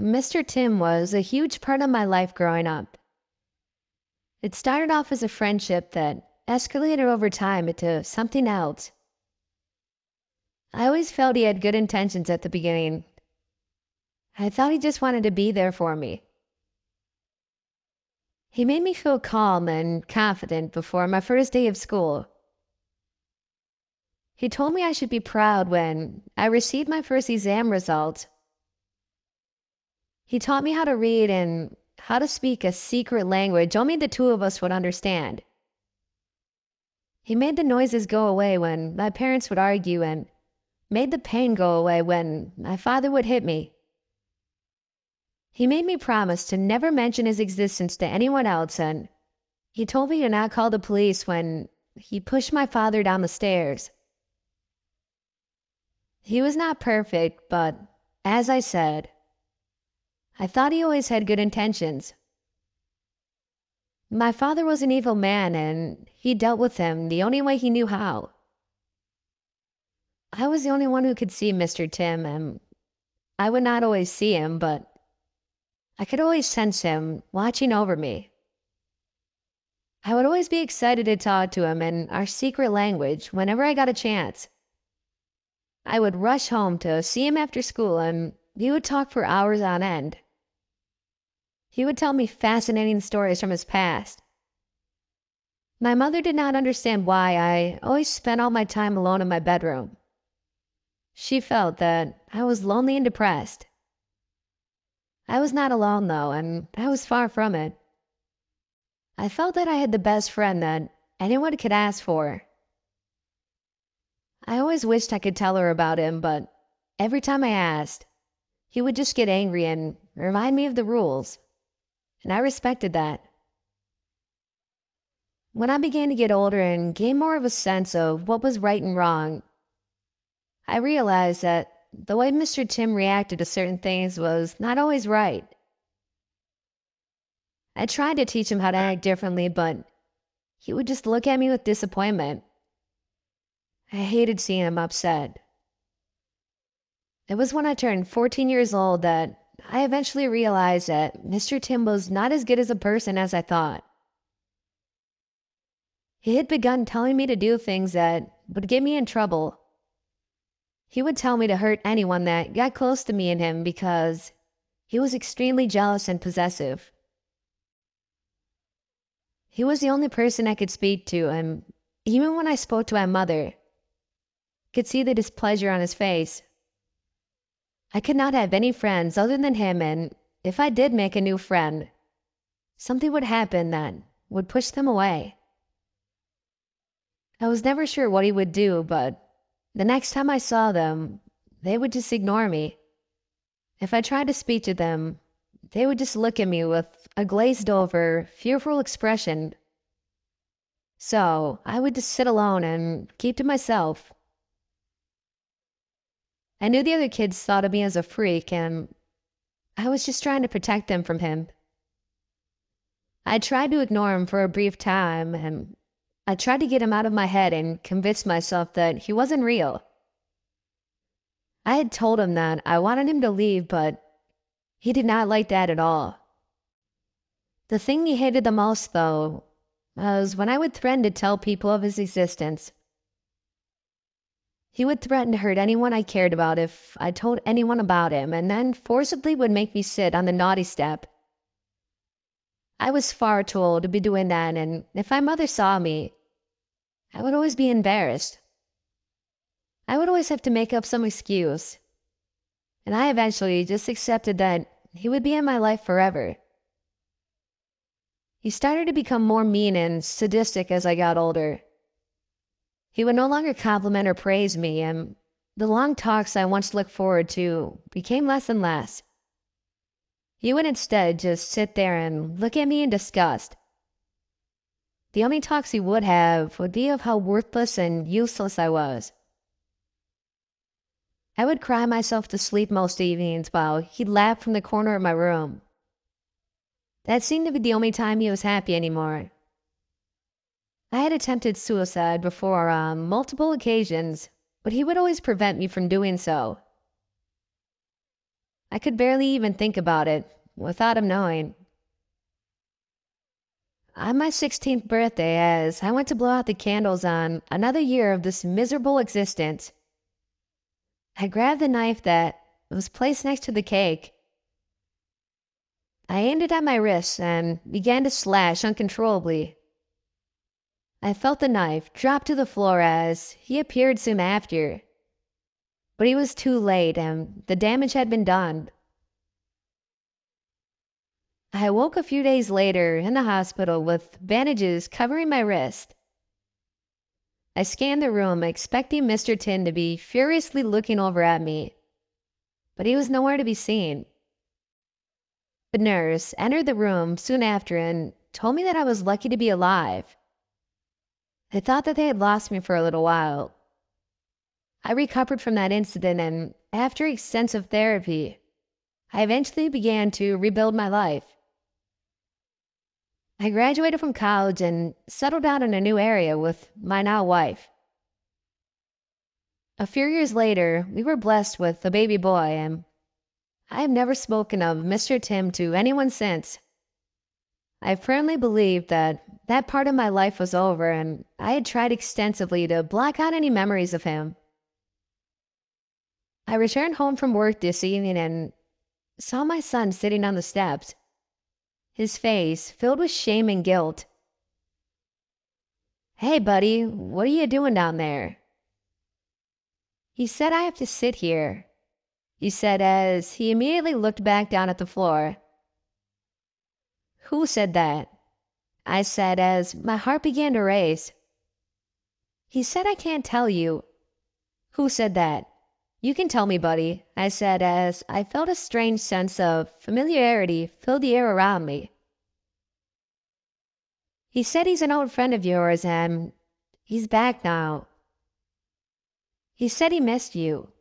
Mr. Tim was a huge part of my life growing up. It started off as a friendship that escalated over time into something else. I always felt he had good intentions at the beginning. I thought he just wanted to be there for me. He made me feel calm and confident before my first day of school. He told me I should be proud when I received my first exam results. He taught me how to read and how to speak a secret language only the two of us would understand. He made the noises go away when my parents would argue and made the pain go away when my father would hit me. He made me promise to never mention his existence to anyone else, and he told me to not call the police when he pushed my father down the stairs. He was not perfect, but as I said, I thought he always had good intentions. My father was an evil man, and he dealt with him the only way he knew how. I was the only one who could see Mr. Tim, and I would not always see him, but I could always sense him watching over me. I would always be excited to talk to him in our secret language whenever I got a chance. I would rush home to see him after school, and we would talk for hours on end. He would tell me fascinating stories from his past. My mother did not understand why I always spent all my time alone in my bedroom. She felt that I was lonely and depressed. I was not alone, though, and I was far from it. I felt that I had the best friend that anyone could ask for. I always wished I could tell her about him, but every time I asked, he would just get angry and remind me of the rules, and I respected that. When I began to get older and gain more of a sense of what was right and wrong, I realized that the way Mr. Tim reacted to certain things was not always right. I tried to teach him how to act differently, but he would just look at me with disappointment. I hated seeing him upset. It was when I turned 14 years old that I eventually realized that Mr. Tim was not as good as a person as I thought. He had begun telling me to do things that would get me in trouble. He would tell me to hurt anyone that got close to me and him because he was extremely jealous and possessive. He was the only person I could speak to, and even when I spoke to my mother, I could see the displeasure on his face. I could not have any friends other than him, and if I did make a new friend, something would happen that would push them away. I was never sure what he would do, but the next time I saw them, they would just ignore me. If I tried to speak to them, they would just look at me with a glazed over, fearful expression. So I would just sit alone and keep to myself. I knew the other kids thought of me as a freak, and I was just trying to protect them from him. I tried to ignore him for a brief time, and I tried to get him out of my head and convince myself that he wasn't real. I had told him that I wanted him to leave, but he did not like that at all. The thing he hated the most, though, was when I would threaten to tell people of his existence. He would threaten to hurt anyone I cared about if I told anyone about him, and then forcibly would make me sit on the naughty step. I was far too old to be doing that, and if my mother saw me, I would always be embarrassed. I would always have to make up some excuse, and I eventually just accepted that he would be in my life forever. He started to become more mean and sadistic as I got older. He would no longer compliment or praise me, and the long talks I once looked forward to became less and less. He would instead just sit there and look at me in disgust. The only talks he would have would be of how worthless and useless I was. I would cry myself to sleep most evenings while he'd laugh from the corner of my room. That seemed to be the only time he was happy anymore. I had attempted suicide before on multiple occasions, but he would always prevent me from doing so. I could barely even think about it without him knowing. On my 16th birthday, as I went to blow out the candles on another year of this miserable existence, I grabbed the knife that was placed next to the cake. I aimed it at my wrist and began to slash uncontrollably. I felt the knife drop to the floor as he appeared soon after, but he was too late and the damage had been done. I woke a few days later in the hospital with bandages covering my wrist. I scanned the room expecting Mr. Tin to be furiously looking over at me, but he was nowhere to be seen. The nurse entered the room soon after and told me that I was lucky to be alive. I thought that they had lost me for a little while. I recovered from that incident, and after extensive therapy, I eventually began to rebuild my life. I graduated from college and settled down in a new area with my now wife. A few years later, we were blessed with a baby boy, and I have never spoken of Mr. Tim to anyone since. I firmly believed that that part of my life was over, and I had tried extensively to block out any memories of him. I returned home from work this evening and saw my son sitting on the steps, his face filled with shame and guilt. "Hey, buddy, what are you doing down there?" He said, "I have to sit here," he said as he immediately looked back down at the floor. "Who said that?" I said as my heart began to race. He said, "I can't tell you." "Who said that?" "You can tell me, buddy," I said as I felt a strange sense of familiarity fill the air around me. "He said he's an old friend of yours and he's back now. He said he missed you."